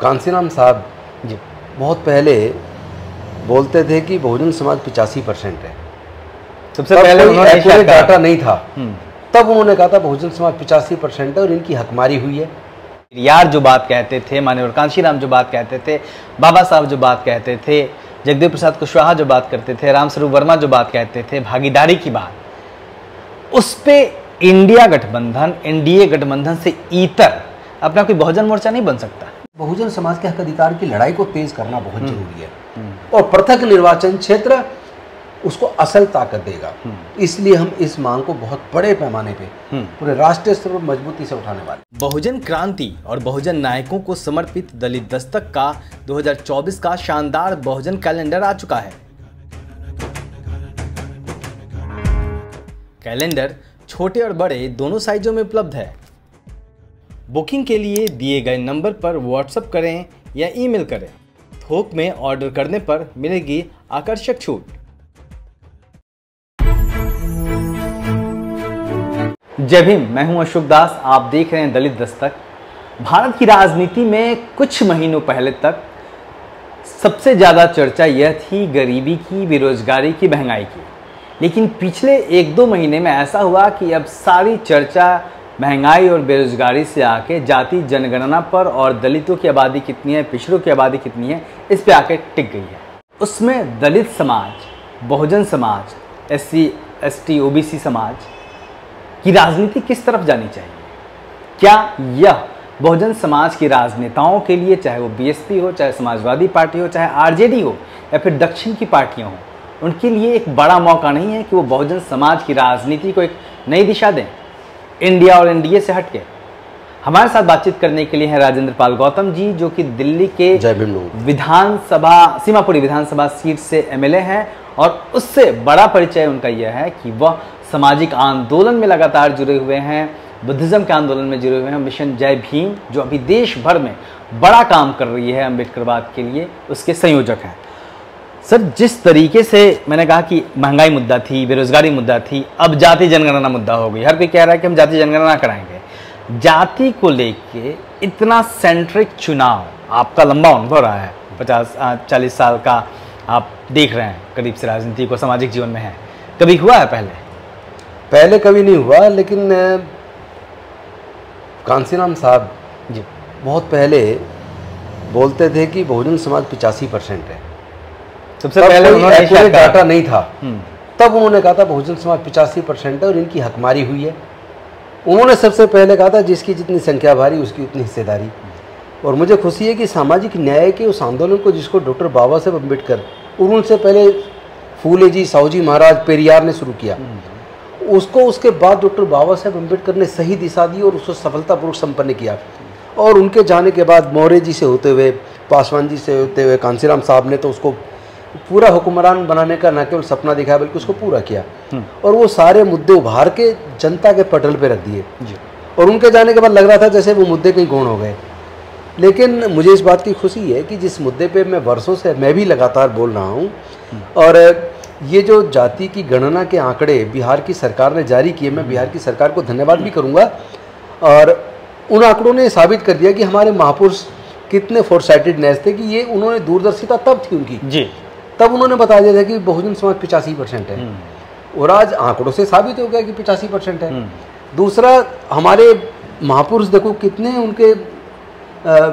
कांसीराम साहब जी बहुत पहले बोलते थे कि बहुजन समाज 85% है। सबसे पहले उन्होंने एक्यूरेट डाटा नहीं था, तब उन्होंने कहा था बहुजन समाज 85% है और इनकी हकमारी हुई है। यार जो बात कहते थे, माननीय कांशीराम जो बात कहते थे, बाबा साहब जो बात कहते थे, जगदेव प्रसाद कुशवाहा जो बात करते थे, रामस्वरूप वर्मा जो बात कहते थे, भागीदारी की बात, उस पे इंडिया गठबंधन, एनडीए गठबंधन से इतर अपना कोई बहुजन मोर्चा नहीं बन सकता। बहुजन समाज के हक अधिकार की लड़ाई को तेज करना बहुत जरूरी है और पृथक निर्वाचन क्षेत्र उसको असल ताकत देगा। इसलिए हम इस मांग को बहुत बड़े पैमाने पे पूरे राष्ट्रीय स्तर पर मजबूती से उठाने वाले। बहुजन क्रांति और बहुजन नायकों को समर्पित दलित दस्तक का 2024 का शानदार बहुजन कैलेंडर आ चुका है। कैलेंडर छोटे और बड़े दोनों साइजों में उपलब्ध है। बुकिंग के लिए दिए गए नंबर पर व्हाट्सएप करें या ईमेल करें। थोक में ऑर्डर करने पर मिलेगी आकर्षक छूट। जय भीम, मैं हूं अशोक दास, आप देख रहे हैं दलित दस्तक। भारत की राजनीति में कुछ महीनों पहले तक सबसे ज़्यादा चर्चा यह थी गरीबी की, बेरोजगारी की, महंगाई की। लेकिन पिछले 1-2 महीने में ऐसा हुआ कि अब सारी चर्चा महंगाई और बेरोजगारी से आके जाति जनगणना पर और दलितों की आबादी कितनी है, पिछड़ों की आबादी कितनी है, इस पे आके टिक गई है। उसमें दलित समाज, Bahujan Samaj, SC, ST, OBC समाज की राजनीति किस तरफ जानी चाहिए? क्या यह बहुजन समाज के राजनेताओं के लिए, चाहे वो BSP हो, चाहे समाजवादी पार्टी हो, चाहे RJD हो या फिर दक्षिण की पार्टियां हों, उनके लिए एक बड़ा मौका नहीं है कि वो बहुजन समाज की राजनीति को एक नई दिशा दें, इंडिया और एनडीए से हटके? हमारे साथ बातचीत करने के लिए हैं राजेंद्र पाल गौतम जी, जो कि दिल्ली के विधानसभा, सीमापुरी विधानसभा सीट से MLA हैं और उससे बड़ा परिचय उनका यह है कि वह सामाजिक आंदोलन में लगातार जुड़े हुए हैं, बुद्धिज्म के आंदोलन में जुड़े हुए हैं। मिशन जय भीम जो अभी देश भर में बड़ा काम कर रही है अम्बेडकरवाद के लिए, उसके संयोजक हैं। सर, जिस तरीके से मैंने कहा कि महंगाई मुद्दा थी, बेरोजगारी मुद्दा थी, अब जाति जनगणना मुद्दा हो गई। हर कोई कह रहा है कि हम जाति जनगणना कराएंगे। जाति को लेके इतना सेंट्रिक चुनाव, आपका लंबा अनुभव रहा है, 50-40 साल का आप देख रहे हैं करीब से राजनीति को, सामाजिक जीवन में है, कभी हुआ है पहले कभी नहीं हुआ। लेकिन कांसीराम साहब जी बहुत पहले बोलते थे कि बहुजन समाज 85% है। सबसे पहले उन्होंने एक्यूरेट डाटा नहीं था, तब उन्होंने कहा था बहुजन समाज 85% है और इनकी हकमारी हुई है। उन्होंने सबसे पहले कहा था जिसकी जितनी संख्या भारी उसकी उतनी हिस्सेदारी। और मुझे खुशी है कि सामाजिक न्याय के उस आंदोलन को जिसको डॉक्टर बाबा साहेब अम्बेडकर और उनसे पहले फूले जी, साहू महाराज, पेरियार ने शुरू किया, उसको उसके बाद डॉक्टर बाबा साहेब अम्बेडकर ने सही दिशा दी और उसको सफलतापूर्वक संपन्न किया। और उनके जाने के बाद मौर्य जी से होते हुए, पासवान जी से होते हुए, कांसीराम साहब ने तो उसको पूरा हुक्मरान बनाने का न केवल सपना दिखाया बल्कि उसको पूरा किया और वो सारे मुद्दे उभार के जनता के पटल पे रख दिए। और उनके जाने के बाद लग रहा था जैसे वो मुद्दे कहीं गौण हो गए। लेकिन मुझे इस बात की खुशी है कि जिस मुद्दे पे मैं वर्षों से मैं भी लगातार बोल रहा हूँ, और ये जो जाति की गणना के आंकड़े बिहार की सरकार ने जारी किए, मैं बिहार की सरकार को धन्यवाद भी करूँगा। और उन आंकड़ों ने साबित कर दिया कि हमारे महापुरुष कितने फोरसाइटेडनेस थे, कि ये उन्होंने दूरदर्शिता तब थी उनकी जी, तब उन्होंने बता दिया था कि बहुजन समाज 85% है और आज आंकड़ों से साबित हो गया कि 85% है। दूसरा, हमारे महापुरुष देखो कितने उनके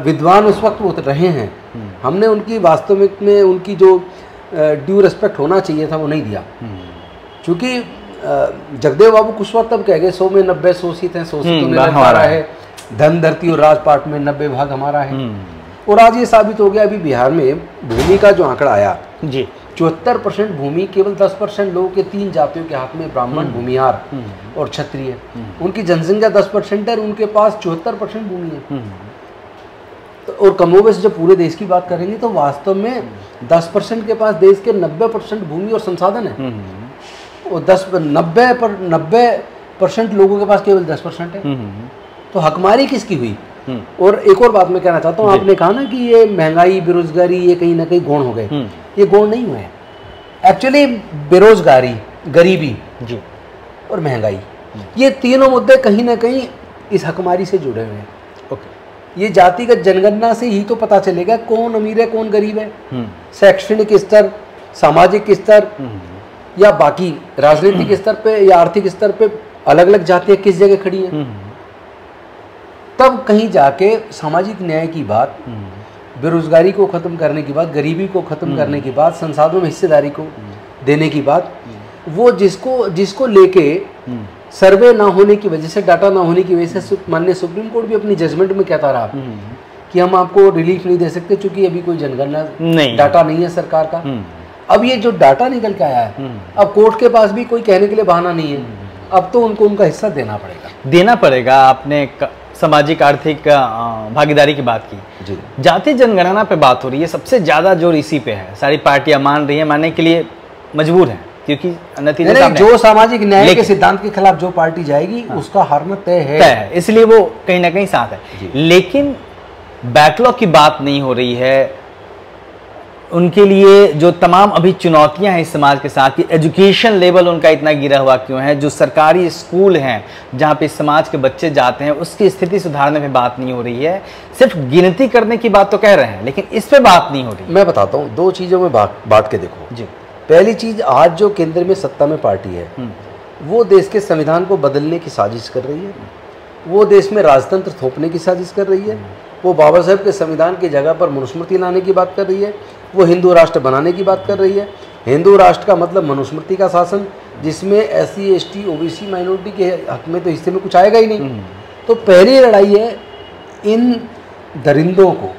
विद्वान उस वक्त वो रहे हैं। हमने उनकी वास्तविक में उनकी जो ड्यू रिस्पेक्ट होना चाहिए था वो नहीं दिया। क्योंकि जगदेव बाबू कुशवाहा तब कह गए 100 में 90 शोषित हैं, शोषितों में हमारा है, धन धरती और राजपाट में 90 भाग हमारा है। और आज ये साबित हो गया, अभी बिहार में भूमि का जो आंकड़ा आया जी, 74% भूमि केवल 10% लोगों के 3 जातियों के हाथ में, ब्राह्मण, भूमिहार और क्षत्रिय। उनकी जनसंख्या 10% है, उनके पास 74% भूमि है। तो और कमोबेश जब पूरे देश की बात करेंगे तो वास्तव में 10% के पास देश के 90% भूमि और संसाधन है और 90% लोगों के पास केवल 10% है। तो हकमारी किसकी हुई? और एक और बात मैं कहना चाहता हूँ, आपने कहा ना कि ये महंगाई, बेरोजगारी ये कहीं ना कहीं गौण हो गए। ये गौण नहीं हुए हैं। एक्चुअली बेरोजगारी, गरीबी जी और महंगाई, ये तीनों मुद्दे कहीं ना कहीं इस हकमारी से जुड़े हुए हैं। ये जातिगत जनगणना से ही तो पता चलेगा कौन अमीर है कौन गरीब है, शैक्षणिक स्तर, सामाजिक स्तर या बाकी राजनीतिक स्तर पे या आर्थिक स्तर पे अलग अलग जातियां किस जगह खड़ी हैं। तब कहीं जाके सामाजिक न्याय की बात, बेरोजगारी को खत्म करने की बात, गरीबी को खत्म करने की बात, संसाधनों में हिस्सेदारी को देने की बात, वो जिसको लेके सर्वे ना होने की वजह से, डाटा ना होने की वजह से माननीय सुप्रीम कोर्ट भी अपनी जजमेंट में कहता रहा कि हम आपको रिलीफ नहीं दे सकते क्योंकि अभी कोई जनगणना डाटा नहीं है सरकार का। अब ये जो डाटा निकल के आया है, अब कोर्ट के पास भी कोई कहने के लिए बहाना नहीं है, अब तो उनको उनका हिस्सा देना पड़ेगा। आपने सामाजिक आर्थिक भागीदारी की बात की, जाति जनगणना पे बात हो रही है, सबसे ज्यादा जोर इसी पे है। सारी पार्टियां मान रही हैं, मानने के लिए मजबूर हैं क्योंकि नतीजा जो सामाजिक न्याय के सिद्धांत के खिलाफ जो पार्टी जाएगी उसका हारना तय है, इसलिए वो कहीं ना कहीं साथ है। लेकिन बैकलॉग की बात नहीं हो रही है। उनके लिए जो तमाम अभी चुनौतियां हैं इस समाज के साथ, कि एजुकेशन लेवल उनका इतना गिरा हुआ क्यों है, जो सरकारी स्कूल हैं जहां पे समाज के बच्चे जाते हैं उसकी स्थिति सुधारने पे बात नहीं हो रही है। सिर्फ गिनती करने की बात तो कह रहे हैं लेकिन इस पे बात नहीं हो रही। मैं बताता हूँ, दो चीज़ों में बात के देखो जी। पहली चीज़, आज जो केंद्र में सत्ता में पार्टी है वो देश के संविधान को बदलने की साजिश कर रही है, वो देश में राजतंत्र थोपने की साजिश कर रही है, वो बाबा साहब के संविधान की जगह पर मनुस्मृति लाने की बात कर रही है, वो हिंदू राष्ट्र बनाने की बात कर रही है। हिंदू राष्ट्र का मतलब मनुस्मृति का शासन, जिसमें SC ST OBC माइनॉरिटी के हक में तो हिस्से में कुछ आएगा ही नहीं। तो पहली लड़ाई है इन दरिंदों को,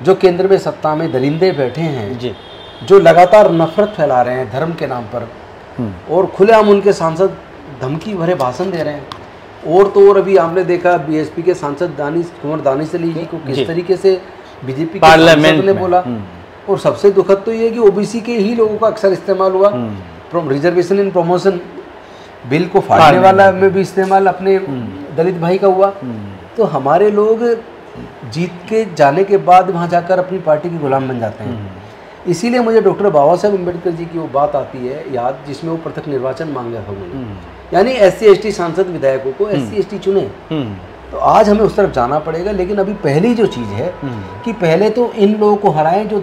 जो केंद्र में सत्ता में दरिंदे बैठे हैं जी, जो लगातार नफरत फैला रहे हैं धर्म के नाम पर और खुलेआम उनके सांसद धमकी भरे भाषण दे रहे हैं। और तो और अभी आपने देखा BSP के सांसद कुंवर दानिश अली जी को किस तरीके से बीजेपी के सांसद ने बोला। और सबसे दुखद तो ये है कि OBC के ही लोगों का अक्सर इस्तेमाल हुआ, रिजर्वेशन इन प्रमोशन बिल को फाड़ने वाला में भी इस्तेमाल अपने दलित भाई का हुआ। तो हमारे लोग जीत के जाने के बाद वहाँ जाकर अपनी पार्टी के गुलाम बन जाते हैं। इसीलिए मुझे डॉक्टर बाबा साहब अम्बेडकर जी की वो बात आती है याद, जिसमें वो पृथक निर्वाचन मांगा था उन्होंने, यानी SC ST सांसद विधायकों को SC ST चुने। तो आज हमें उस तरफ जाना पड़ेगा। लेकिन अभी पहली जो चीज़ है कि पहले तो इन लोगों को हराएं जो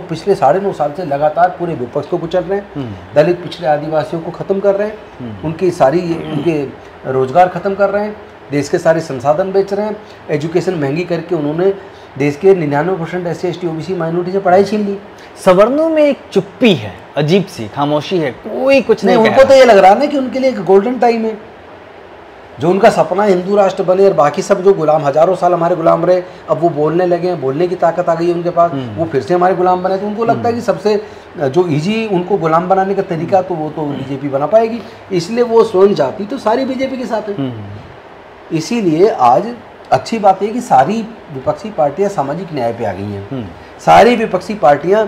पिछले 9.5 साल से लगातार पूरे विपक्ष को कुचल रहे हैं, दलित पिछड़े आदिवासियों को ख़त्म कर रहे हैं, उनके रोजगार ख़त्म कर रहे हैं, देश के सारे संसाधन बेच रहे हैं, एजुकेशन महंगी करके उन्होंने देश के 99% SC ST OBC माइनॉरिटी से पढ़ाई छीन ली। सवर्णों में एक चुप्पी है, अजीब सी खामोशी है, कोई कुछ नहीं। उनको तो ये लग रहा है ना कि उनके लिए एक गोल्डन टाइम है, जो उनका सपना हिंदू राष्ट्र बने और बाकी सब जो गुलाम हजारों साल हमारे गुलाम रहे, अब वो बोलने लगे हैं, बोलने की ताकत आ गई है उनके पास, वो फिर से हमारे गुलाम बने। तो उनको लगता है कि सबसे जो इजी उनको गुलाम बनाने का तरीका तो वो तो BJP बना पाएगी, इसलिए वो स्वयं जाति तो सारी BJP के साथ है। इसीलिए आज अच्छी बात है कि सारी विपक्षी पार्टियां सामाजिक न्याय पे आ गई हैं। सारी विपक्षी पार्टियां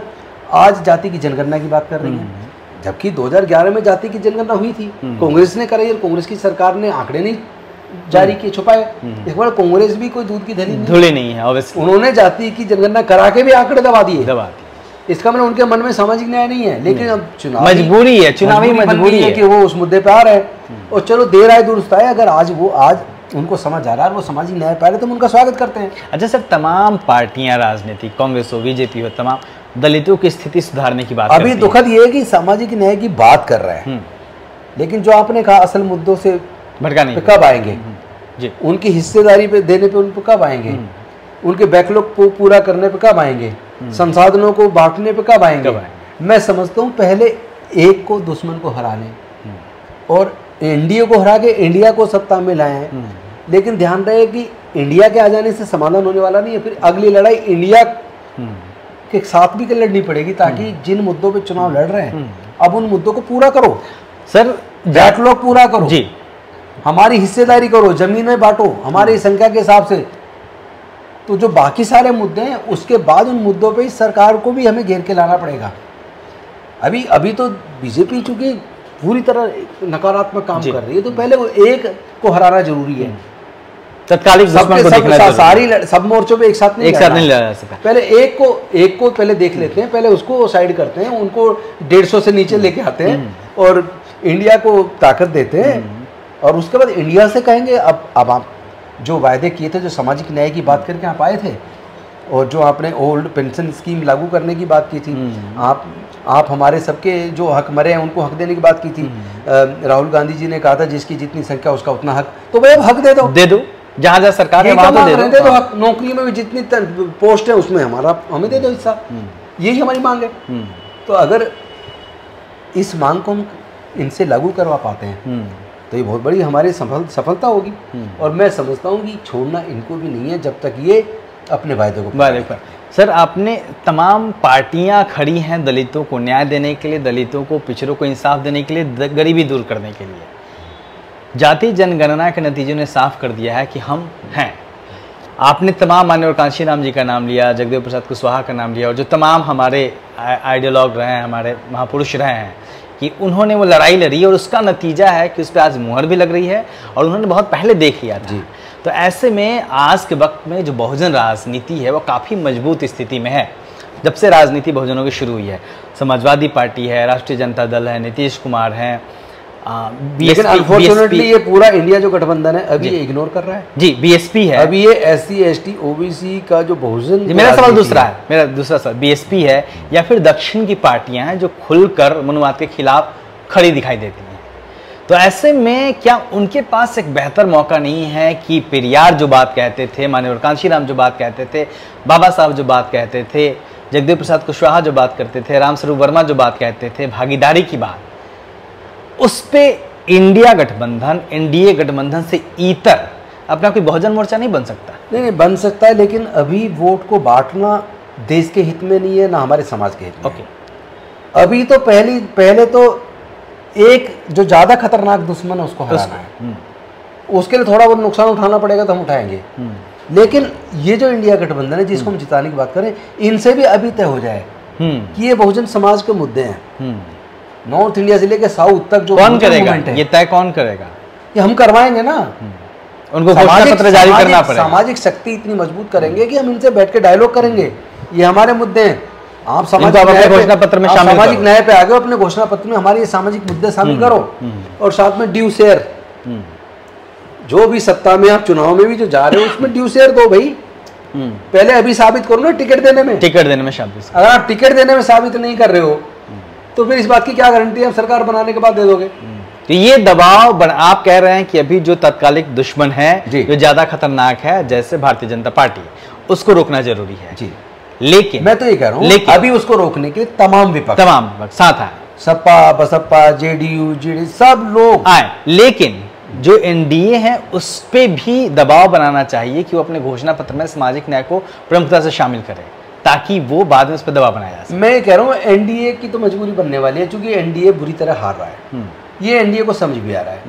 आज जाति की जनगणना की बात कर रही हैं, जबकि 2011 में जाति की जनगणना हुई थी, कांग्रेस ने कराई और कांग्रेस की सरकार ने आंकड़े नहीं जारी किए, छुपाए। इस बार कांग्रेस भी कोई दूध की धुली नहीं है, उन्होंने जाति की जनगणना करा के भी आंकड़े दबा दिए। इसका मतलब उनके मन में सामाजिक न्याय नहीं है। लेकिन अब चुनावी मजबूरी है कि वो उस मुद्दे पे आ रहे हैं। और चलो देर आए दुरुस्त आए, अगर आज उनको समझ आ रहा है, वो सामाजिक न्याय पा रहे तो हम उनका स्वागत करते हैं। अच्छा सर, तमाम पार्टियां राजनीतिक, कांग्रेस हो BJP हो, तमाम दलितों की स्थिति सुधारने की बात अभी दुखद ये है कि सामाजिक न्याय की बात कर रहे हैं, लेकिन जो आपने कहा असल मुद्दों से भटकाने पे कब आएंगे जी, उनकी हिस्सेदारी पे देने पे उन पर कब आएंगे, उनके बैकलॉग को पूरा करने पे कब आएंगे, संसाधनों को बांटने पे कब आएंगे। मैं समझता हूँ पहले एक को दुश्मन को हराने और एनडीए को हरा के इंडिया को सत्ता में लाए हैं। लेकिन ध्यान रहे कि इंडिया के आ जाने से समाधान होने वाला नहीं है, फिर अगली लड़ाई इंडिया के साथ भी लड़नी पड़ेगी, ताकि जिन मुद्दों पे चुनाव लड़ रहे हैं अब उन मुद्दों को पूरा करो सर, बैकलॉग पूरा करो जी, हमारी हिस्सेदारी करो, जमीन में बांटो हमारी संख्या के हिसाब से। तो जो बाकी सारे मुद्दे हैं उसके बाद उन मुद्दों पे सरकार को भी हमें घेर के लाना पड़ेगा। अभी तो बीजेपी चूंकि पूरी तरह नकारात्मक काम कर रही है, तो पहले वो एक को हराना जरूरी है। तत्कालिक सब मोर्चों पे एक साथ नहीं लड़ा सकता। पहले एक को पहले देख लेते हैं, पहले उसको साइड करते हैं, उनको 150 से नीचे लेके आते हैं और इंडिया को ताकत देते हैं, और उसके बाद इंडिया से कहेंगे अब आप जो वायदे किए थे, जो सामाजिक न्याय की बात करके आप आए थे, और जो आपने ओल्ड पेंशन स्कीम लागू करने की बात की थी, आप हमारे सबके जो हक मरे हैं उनको हक देने की बात की थी। राहुल गांधी जी ने कहा था जिसकी जितनी संख्या उसका उतना हक, तो भाई अब हक दे दो, जहाँ जहाँ सरकार है वहाँ तो दे दो हक। नौकरी में भी जितनी पोस्ट है उसमें हमें दे दो हिस्सा, यही हमारी मांग है। तो अगर इस मांग को हम इनसे लागू करवा पाते हैं तो ये बहुत बड़ी हमारी सफलता होगी। और मैं समझता हूँ कि छोड़ना इनको भी नहीं है जब तक ये अपने वायदे को सर, आपने तमाम पार्टियां खड़ी हैं दलितों को न्याय देने के लिए, दलितों को, पिछड़ों को इंसाफ देने के लिए, गरीबी दूर करने के लिए। जाति जनगणना के नतीजों ने साफ कर दिया है कि हम हैं। आपने तमाम माननीय कांशीराम जी का नाम लिया, जगदेव प्रसाद कुशवाहा का नाम लिया, और जो तमाम हमारे आइडियोलॉग रहे हैं, हमारे महापुरुष रहे हैं, कि उन्होंने वो लड़ाई लड़ी और उसका नतीजा है कि उस पर आज मुहर भी लग रही है और उन्होंने बहुत पहले देख लिया था। तो ऐसे में आज के वक्त में जो बहुजन राजनीति है वो काफ़ी मजबूत स्थिति में है। जब से राजनीति बहुजनों की शुरू हुई है, समाजवादी पार्टी है, राष्ट्रीय जनता दल है, नीतीश कुमार है, लेकिन अनफॉर्चुनेटली ये पूरा इंडिया जो गठबंधन है अभी ये इग्नोर कर रहा है। जी, बीएसपी है अभी ये SC ST OBC का जो बहुजन, मेरा सवाल दूसरा है, मेरा दूसरा सवाल बीएसपी है या फिर दक्षिण की पार्टियां हैं जो खुलकर मनुवाद के खिलाफ खड़ी दिखाई देती हैं। तो ऐसे में क्या उनके पास एक बेहतर मौका नहीं है कि पेरियार जो बात कहते थे, माननीय कांशीराम जो बात कहते थे, बाबा साहब जो बात कहते थे, जगदेव प्रसाद कुशवाहा जो बात करते थे, रामस्वरूप वर्मा जो बात कहते थे, भागीदारी की बात, उस पे इंडिया गठबंधन, एनडीए गठबंधन से इतर अपना कोई बहुजन मोर्चा नहीं बन सकता? नहीं बन सकता है, लेकिन अभी वोट को बांटना देश के हित में नहीं है, ना हमारे समाज के हित में। अभी तो पहले तो एक जो ज्यादा खतरनाक दुश्मन है उसको हराना है। उसके लिए थोड़ा बहुत नुकसान उठाना पड़ेगा तो हम उठाएंगे। लेकिन ये जो इंडिया गठबंधन है जिसको हम जिताने की बात करें, इनसे भी अभी तय हो जाए कि ये बहुजन समाज के मुद्दे हैं। नॉर्थ इंडिया से लेकर साउथ तक जो कौन करेगा ये तय, कौन करेगा ये? हम करवाएंगे ना, उनको घोषणा पत्र जारी करना पड़ेगा। सामाजिक शक्ति इतनी मजबूत करेंगे कि हम इनसे बैठ के डायलॉग करेंगे, ये हमारे मुद्दे हैं, आप घोषणा पत्र में शामिल, सामाजिक न्याय पे आ गए, अपने घोषणा पत्र में हमारे ये सामाजिक मुद्दे शामिल करो। और साथ में ड्यू शेयर, जो भी सत्ता में आप चुनाव में भी जो जा रहे हो उसमें ड्यू शेयर दो भाई। पहले अभी साबित करो ना टिकट देने में साबित। अगर आप टिकट देने में साबित नहीं कर रहे हो तो फिर इस बात की क्या गारंटी है सरकार बनाने के बाद दे दोगे? तो ये दबाव आप कह रहे हैं कि अभी जो तत्कालिक दुश्मन है जो ज्यादा खतरनाक है, जैसे भारतीय जनता पार्टी, उसको रोकना जरूरी है। जी, लेकिन मैं तो ये कह रहा हूँ अभी उसको रोकने के लिए तमाम विपक्ष साथ आए, सपा बसपा JDU JD सब लोग आए, लेकिन जो एनडीए है उस पे भी दबाव बनाना चाहिए कि वो अपने घोषणा पत्र में सामाजिक न्याय को प्रमुखता से शामिल करे, ताकि वो बाद में उस पर दबाव बनाया जा सके। मैं कह रहा हूँ एनडीए की तो मजबूरी बनने वाली है, क्योंकि एनडीए बुरी तरह हार रहा है। ये एनडीए को समझ भी आ रहा है।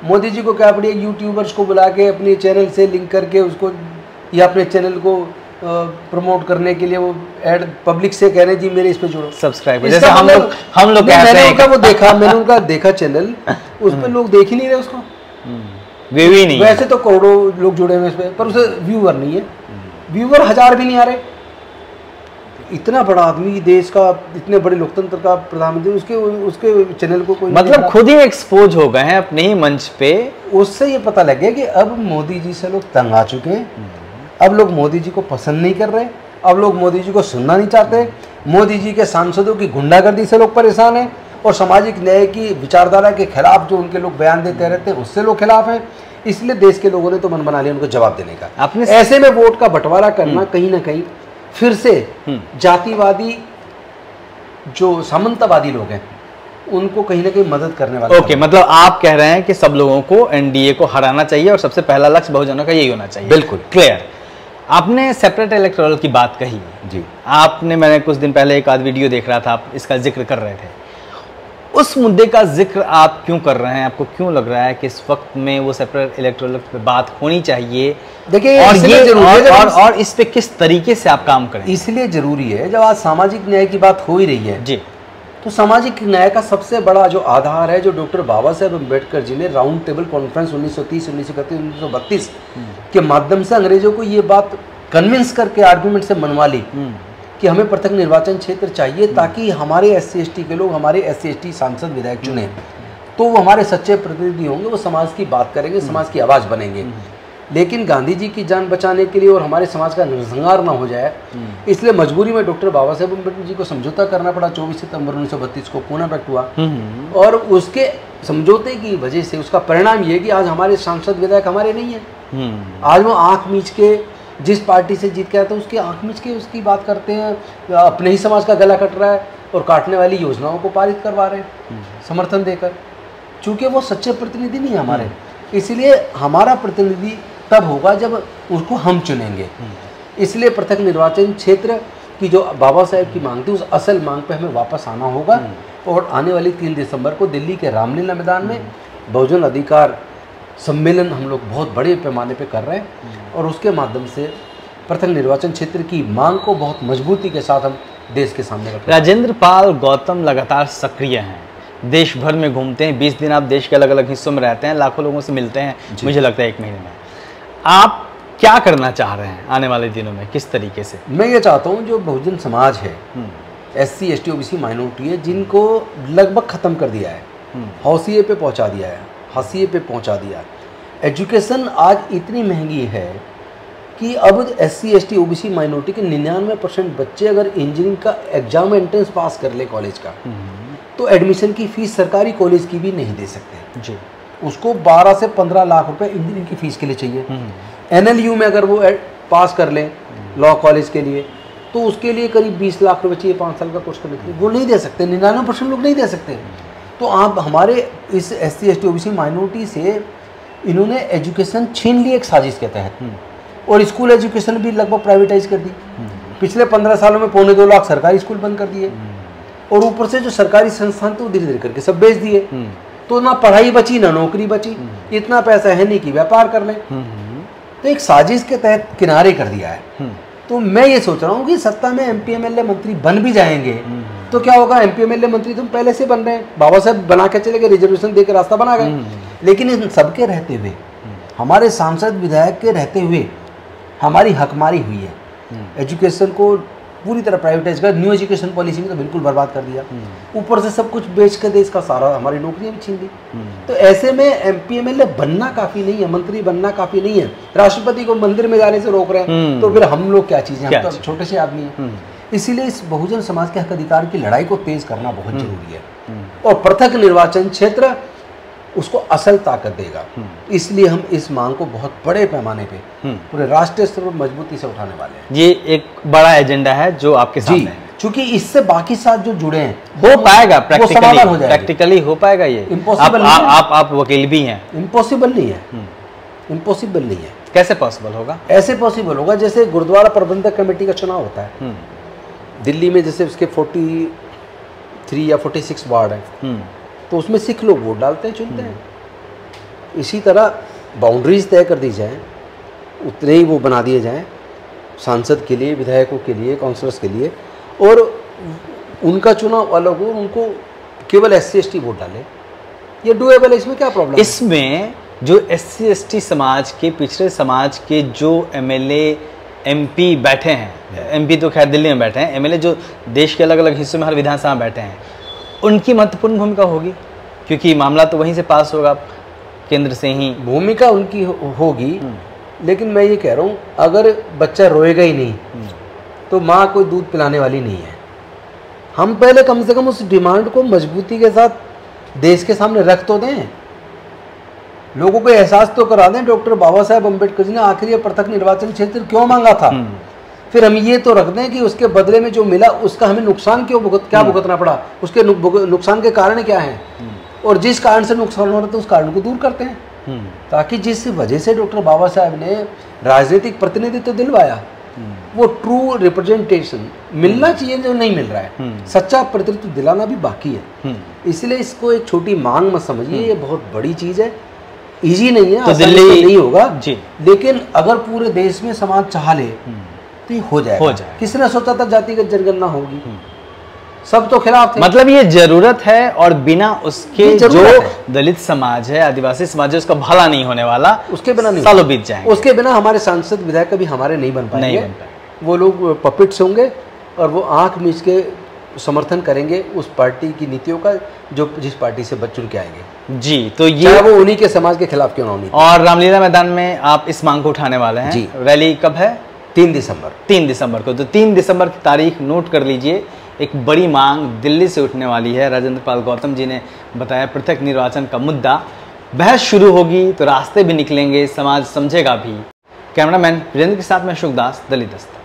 मोदी जी को क्या पड़ी, यूट्यूबर्स को बुला के अपने चैनल से लिंक करके उसको, या अपने चैनल को प्रमोट करने के लिए वो एड पब्लिक से कह रहे हैं जी मेरे इस पे जुड़ो, सब्सक्राइब। जैसे हम लोग मैंने उनका देखा चैनल, उस पर लोग देख ही नहीं रहे उसको, व्यू ही नहीं। वैसे तो करोड़ों लोग जुड़े हुए इस पे, पर उसे व्यूअर नहीं है, व्यूअर 1000 भी नहीं आ रहे। इतना बड़ा आदमी, देश का इतने बड़े लोकतंत्र का प्रधानमंत्री, उसके चैनल को कोई मतलब खुद ही एक्सपोज हो गए हैं अपने ही मंच पे। उससे ये पता लग गया कि अब मोदी जी से लोग तंग आ चुके हैं, अब लोग मोदी जी को पसंद नहीं कर रहे, अब लोग मोदी जी को सुनना नहीं चाहते, मोदी जी के सांसदों की गुंडागर्दी से लोग परेशान हैं, और सामाजिक न्याय की विचारधारा के खिलाफ जो उनके लोग बयान देते रहते हैं उससे लोग खिलाफ हैं। इसलिए देश के लोगों ने तो मन बना लिया उनको जवाब देने का। ऐसे में वोट का बंटवारा करना कहीं ना कहीं फिर से जातिवादी जो सामंतवादी लोग हैं उनको कहीं ना कहीं मदद करने वाला। ओके, मतलब आप कह रहे हैं कि सब लोगों को एनडीए को हराना चाहिए और सबसे पहला लक्ष्य बहुजनों का यही होना चाहिए। बिल्कुल क्लियर। आपने सेपरेट इलेक्टोरल की बात कही जी, आपने, मैंने कुछ दिन पहले एक आध वीडियो देख रहा था, आप इसका जिक्र कर रहे थे। उस मुद्दे का जिक्र आप क्यों कर रहे हैं? आपको क्यों लग रहा है कि इस वक्त में वो सेपरेट इलेक्टोरल पे बात होनी चाहिए? देखिए, और ये और इस पे किस तरीके से आप काम करें? इसलिए जरूरी है, जब आज सामाजिक न्याय की बात हो ही रही है जी, तो सामाजिक न्याय का सबसे बड़ा जो आधार है, जो डॉक्टर बाबा साहेब अम्बेडकर जी ने राउंड टेबल कॉन्फ्रेंस 1930, 1931, 1932 के माध्यम से अंग्रेजों को ये बात कन्विंस करके, आर्गुमेंट से मनवा ली कि हमें पृथक निर्वाचन क्षेत्र चाहिए, ताकि हमारे SC ST के लोग हमारे SC ST सांसद विधायक चुने, तो वो हमारे सच्चे प्रतिनिधि होंगे, वो समाज की बात करेंगे, समाज की आवाज़ बनेंगे। लेकिन गांधी जी की जान बचाने के लिए और हमारे समाज का नरसंहार ना हो जाए, इसलिए मजबूरी में डॉक्टर बाबा साहेब अम्बेडकर जी को समझौता करना पड़ा। 24 सितंबर 1932 को पुणे पैक्ट हुआ और उसके समझौते की वजह से उसका परिणाम ये कि आज हमारे सांसद विधायक हमारे नहीं है। आज वो आंख मीच के जिस पार्टी से जीत के आया था उसकी आंख मीच के उसकी बात करते हैं, अपने ही समाज का गला कट रहा है और काटने वाली योजनाओं को पारित करवा रहे हैं समर्थन देकर, चूँकि वो सच्चे प्रतिनिधि नहीं है हमारे। इसलिए हमारा प्रतिनिधि तब होगा जब उसको हम चुनेंगे। इसलिए पृथक निर्वाचन क्षेत्र की जो बाबा साहेब की मांग थी उस असल मांग पे हमें वापस आना होगा और आने वाली 3 दिसंबर को दिल्ली के रामलीला मैदान में बहुजन अधिकार सम्मेलन हम लोग बहुत बड़े पैमाने पे कर रहे हैं और उसके माध्यम से पृथक निर्वाचन क्षेत्र की मांग को बहुत मजबूती के साथ हम देश के सामने रखें। राजेंद्र पाल गौतम लगातार सक्रिय हैं, देश भर में घूमते हैं, 20 दिन आप देश के अलग अलग हिस्सों में रहते हैं, लाखों लोगों से मिलते हैं, मुझे लगता है 1 महीने में। आप क्या करना चाह रहे हैं आने वाले दिनों में, किस तरीके से? मैं ये चाहता हूँ जो बहुजन समाज है, SC ST OBC माइनॉरिटी है, जिनको लगभग ख़त्म कर दिया है, हौसिये पे पहुँचा दिया है, हाशिए पे पहुँचा दिया। एजुकेशन आज इतनी महंगी है कि अब SC ST OBC माइनॉरिटी के 99% बच्चे अगर इंजीनियरिंग का एग्जाम एंट्रेंस पास कर ले कॉलेज का, तो एडमिशन की फ़ीस सरकारी कॉलेज की भी नहीं दे सकते जी। उसको 12 से 15 लाख रुपए इंजीनियरिंग की फ़ीस के लिए चाहिए। NLU में अगर वो पास कर लें लॉ कॉलेज के लिए तो उसके लिए करीब 20 लाख रुपए चाहिए 5 साल का कोर्स करने के लिए, वो नहीं दे सकते, 99% लोग नहीं दे सकते। तो आप हमारे इस SC ST OBC माइनॉरिटी से इन्होंने एजुकेशन छीन ली एक साजिश के तहत और स्कूल एजुकेशन भी लगभग प्राइवेटाइज कर दी। पिछले 15 सालों में 2.25 लाख सरकारी स्कूल बंद कर दिए और ऊपर से जो सरकारी संस्थान थे वो धीरे धीरे करके सब बेच दिए। तो ना पढ़ाई बची ना नौकरी बची, इतना पैसा है नहीं कि व्यापार कर लें। तो एक साजिश के तहत किनारे कर दिया है। तो मैं ये सोच रहा हूँ कि सत्ता में MP MLA मंत्री बन भी जाएंगे तो क्या होगा, MP MLA मंत्री तुम पहले से बन रहे हैं, बाबा साहब बना के चले गए, रिजर्वेशन देकर रास्ता बना गए। लेकिन इन सबके रहते हुए, हमारे सांसद विधायक के रहते हुए हमारी हकमारी हुई है। एजुकेशन को पूरी तरह प्राइवेटाइज कर, न्यू एजुकेशन पॉलिसी में तो बिल्कुल बर्बाद कर दिया, ऊपर से सब कुछ बेच कर देश का सारा हमारी नौकरियां भी छीन दी। तो ऐसे में MP MLA बनना काफ़ी नहीं है, मंत्री बनना काफ़ी नहीं है, राष्ट्रपति को मंदिर में जाने से रोक रहे हैं, तो फिर हम लोग क्या चीज़ें, हम तो छोटे से आदमी हैं। इसीलिए इस बहुजन समाज के हक अधिकार की लड़ाई को तेज करना बहुत जरूरी है और पृथक निर्वाचन क्षेत्र उसको असल ताकत देगा। इसलिए हम इस मांग को बहुत बड़े पैमाने पे पूरे राष्ट्रीय स्तर पर मजबूती से उठाने वाले हैं। ये एक बड़ा एजेंडा है जो आपके सामने है, क्योंकि इससे बाकी साथ जो जुड़े हैं हो पाएगा, प्रैक्टिकली हो पाएगा। ये इम्पॉसिबल आप वकील भी हैं, इम्पॉसिबल नहीं है, इम्पॉसिबल नहीं है। कैसे पॉसिबल होगा? ऐसे पॉसिबल होगा जैसे गुरुद्वारा प्रबंधक कमेटी का चुनाव होता है दिल्ली में, जैसे उसके 43 या 46 वार्ड हैं, तो उसमें सिख लोग वोट डालते हैं, चुनते हैं। इसी तरह बाउंड्रीज तय कर दी जाए, उतने ही वो बना दिए जाएं सांसद के लिए, विधायकों के लिए, काउंसलर्स के लिए, और उनका चुनाव अलग हो, उनको केवल SC ST वोट डाले। ये डूएबल है, इसमें क्या प्रॉब्लम? इसमें जो SC ST समाज के, पिछड़े समाज के जो MLA MP बैठे हैं, MP तो खैर दिल्ली में बैठे हैं, MLA जो देश के अलग अलग हिस्सों में हर विधानसभा में बैठे हैं, उनकी महत्वपूर्ण भूमिका होगी, क्योंकि मामला तो वहीं से पास होगा, केंद्र से ही भूमिका उनकी होगी। लेकिन मैं ये कह रहा हूँ, अगर बच्चा रोएगा ही नहीं तो माँ कोई दूध पिलाने वाली नहीं है। हम पहले कम से कम उस डिमांड को मजबूती के साथ देश के सामने रख तो दें, लोगों को एहसास तो करा दें डॉक्टर बाबा साहेब अम्बेडकर जी ने आखिर ये पृथक निर्वाचन क्षेत्र क्यों मांगा था। फिर हम ये तो रख दें कि उसके बदले में जो मिला उसका हमें नुकसान क्यों भुगतना पड़ा, उसके नुकसान के कारण क्या हैं, और जिस कारण से नुकसान हो रहा था उस कारण को दूर करते हैं, ताकि जिस वजह से डॉक्टर बाबा साहेब ने राजनीतिक प्रतिनिधित्व दिलवाया वो ट्रू रिप्रेजेंटेशन मिलना चाहिए, जो नहीं मिल रहा है। सच्चा प्रतिनिधित्व दिलाना भी बाकी है। इसलिए इसको एक छोटी मांग मत समझिए, ये बहुत बड़ी चीज़ है, इजी नहीं है, तो दिल्ली नहीं होगा जी। लेकिन अगर पूरे देश में समाज चाह ले तो ये हो जाएगा। किसने सोचा था जातिगत जनगणना होगी? सब तो खिलाफ थे। मतलब ये जरूरत है, और बिना उसके जो दलित समाज है, आदिवासी समाज है, उसका भला नहीं होने वाला, उसके बिना नहीं, सालों बीत जाएंगे। उसके बिना हमारे सांसद विधायक कभी हमारे नहीं बन पाएंगे। वो लोग पपिट्स होंगे और वो आंख मीच के समर्थन करेंगे उस पार्टी की नीतियों का जो जिस पार्टी से चुन के आएंगे। जी, तो ये चाहे वो उन्हीं के समाज के खिलाफ क्यों ना होनी। और रामलीला मैदान में आप इस मांग को उठाने वाले हैं? जी। रैली कब है? 3 दिसंबर। 3 दिसंबर को। तो 3 दिसंबर की तारीख नोट कर लीजिए। एक बड़ी मांग दिल्ली से उठने वाली है। राजेंद्र पाल गौतम जी ने बताया पृथक निर्वाचन का मुद्दा, बहस शुरू होगी तो रास्ते भी निकलेंगे, समाज समझेगा भी। कैमरामैन वीरेंद्र के साथ मैं अशोक दास, दलित दस्तक।